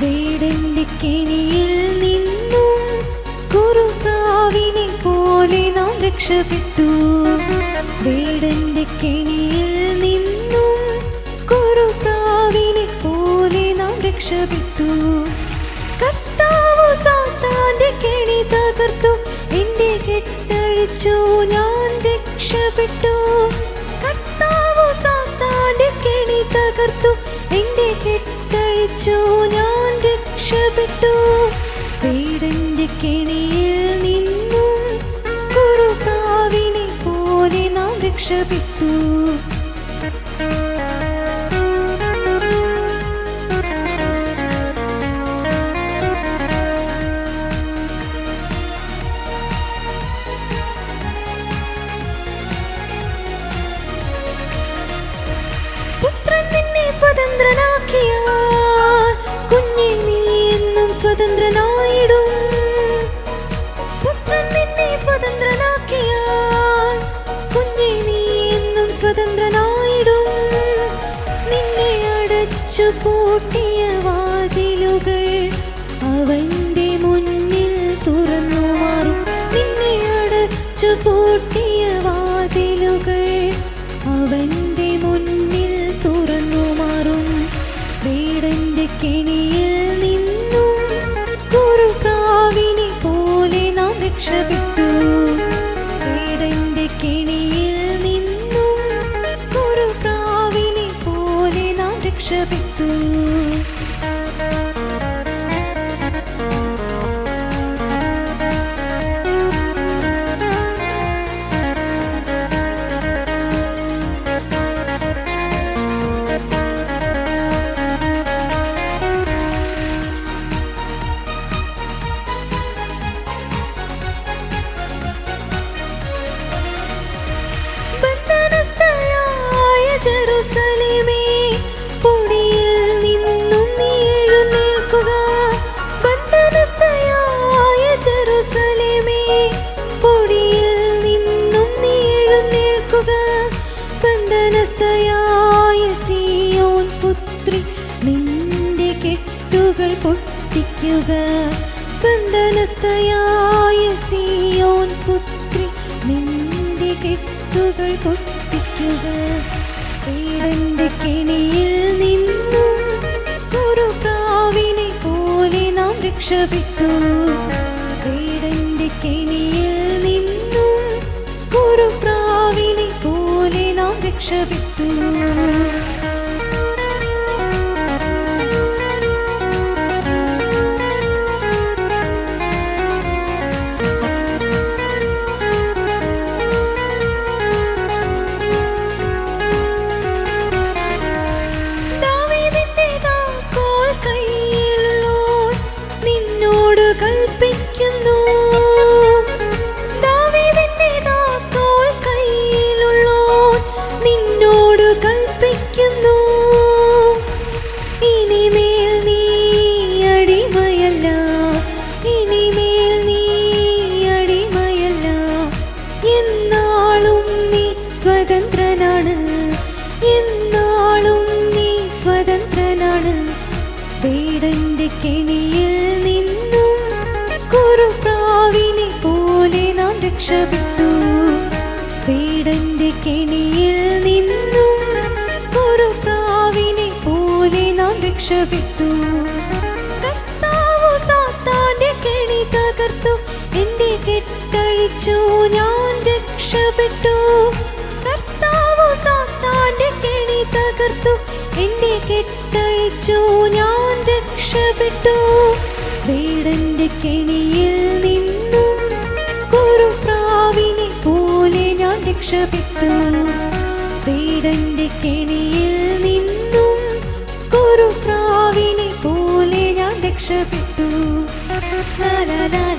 വേടന്റെ കെണിയിൽ നിന്നും കുറുപ്രാവിനെ പോലെ നാം രക്ഷപ്പെട്ടു. വേടന്റെ കെണിയിൽ നിന്നും കുറുപ്രാവിനെ പോലെ നാം രക്ഷപ്പെട്ടു. കർത്താവ് സാത്താന്റെ കെണി തകർത്തു, എന്റെ കെട്ടഴിച്ചു, ഞാൻ രക്ഷപ്പെട്ടു. കർത്താവ് സാത്താന്റെ കെണി തകർത്തു, എന്റെ കെട്ടഴിച്ചു, ഞാൻ രക്ഷപ്പെട്ടു. വേടന്റെ കെണിയിൽ നിന്നും കുറുപ്രാവിനെ പോലെ നാം രക്ഷപ്പെട്ടു. പുത്രൻ നിന്നെ സ്വതന്ത്രനാക്കിയാൽ കുഞ്ഞെ നീ എന്നും സ്വതന്ത്രനായിടും. പുത്രൻ നിന്നെ സ്വതന്ത്രനാക്കിയാൽ കുഞ്ഞെ നീ എന്നും സ്വതന്ത്രനായിടും. നിന്നെ അടച്ചു പൂട്ടിയ വാതിലുകൾ അവന്റെ മുന്നിൽ തുറന്നു മാറും. നിന്നെ അടച്ചു പൂട്ടിയ വാതിലുകൾ അവന്റെ മുന്നിൽ തുറന്നു മാറും. വേടന്റെ കെണിയിൽ നിന്നും കുറുപ്രാവിനെ പോലെ നാം രക്ഷപ്പെട്ടു. വേടന്റെ കെണിയിൽ നിന്നും കുറുപ്രാവിനെ പോലെ നാം രക്ഷപ്പെട്ടു. ബന്ധനസ്ഥയായ ജെറുസലേമേ, പൊടിയിൽ നിന്നും നീ എഴുന്നേൽക്കുക. ബന്ധനസ്ഥയായ ജെറുസലേമേ, പൊടിയിൽ നിന്നും നീ എഴുന്നേൽക്കുക. ബന്ധനസ്ഥയായ സിയോൻ പുത്രി, നിന്റെ കെട്ടുകൾ പൊട്ടിക്കുക. ബന്ധനസ്ഥയായ സിയോൻ പുത്രി, നിന്റെ കെട്ടുകൾ പൊട്ടിക്കുക. വേടന്റെ കെണിയിൽ നിന്നും കുറുപ്രാവിനെ പോലെ നാം രക്ഷപ്പെട്ടു. വേടന്റെ കെണിയിൽ നിന്നും കുറുപ്രാവിനെ പോലെ നാം രക്ഷപ്പെട്ടു. കൽപ്പിക്കുന്നു ദാവീദിന്റെ താക്കോൽ കയ്യിലുള്ളോൻ നിന്നോട് കൽപ്പിക്കുന്നു. ഇനിമേൽ നീ അടിമയല്ല, ഇനിമേൽ നീ അടിമയല്ല, എന്നാളും നീ സ്വതന്ത്രനാണ്, എന്നാളും നീ സ്വതന്ത്രനാണ്. വേടന്റെ കെണിയിൽ നിന്നും കുറുപ്രാവിനെ പോലെ നാം രക്ഷപ്പെട്ടു. വേടന്റെ കെണിയിൽ നിന്നും കുറുപ്രാവിനെ പോലെ നാം രക്ഷപ്പെട്ടു. കർത്താവ് സാത്താന്റെ കെണി തകർത്തു, എന്റെ കെട്ടഴിച്ചു, ഞാൻ രക്ഷപ്പെട്ടു. കർത്താവ് സാത്താന്റെ കെണി തകർത്തു, എന്റെ കെട്ടഴിച്ചു, ഞാൻ രക്ഷപ്പെട്ടു. വേടന്റെ കെണിയിൽ നിന്നും കുറുപ്രാവിനെ പോലെ ഞാൻ രക്ഷപ്പെട്ടു. വേടന്റെ കെണിയിൽ നിന്നും കുറുപ്രാവിനെ പോലെ ഞാൻ രക്ഷപ്പെട്ടു. ലാ ലാ ലാ.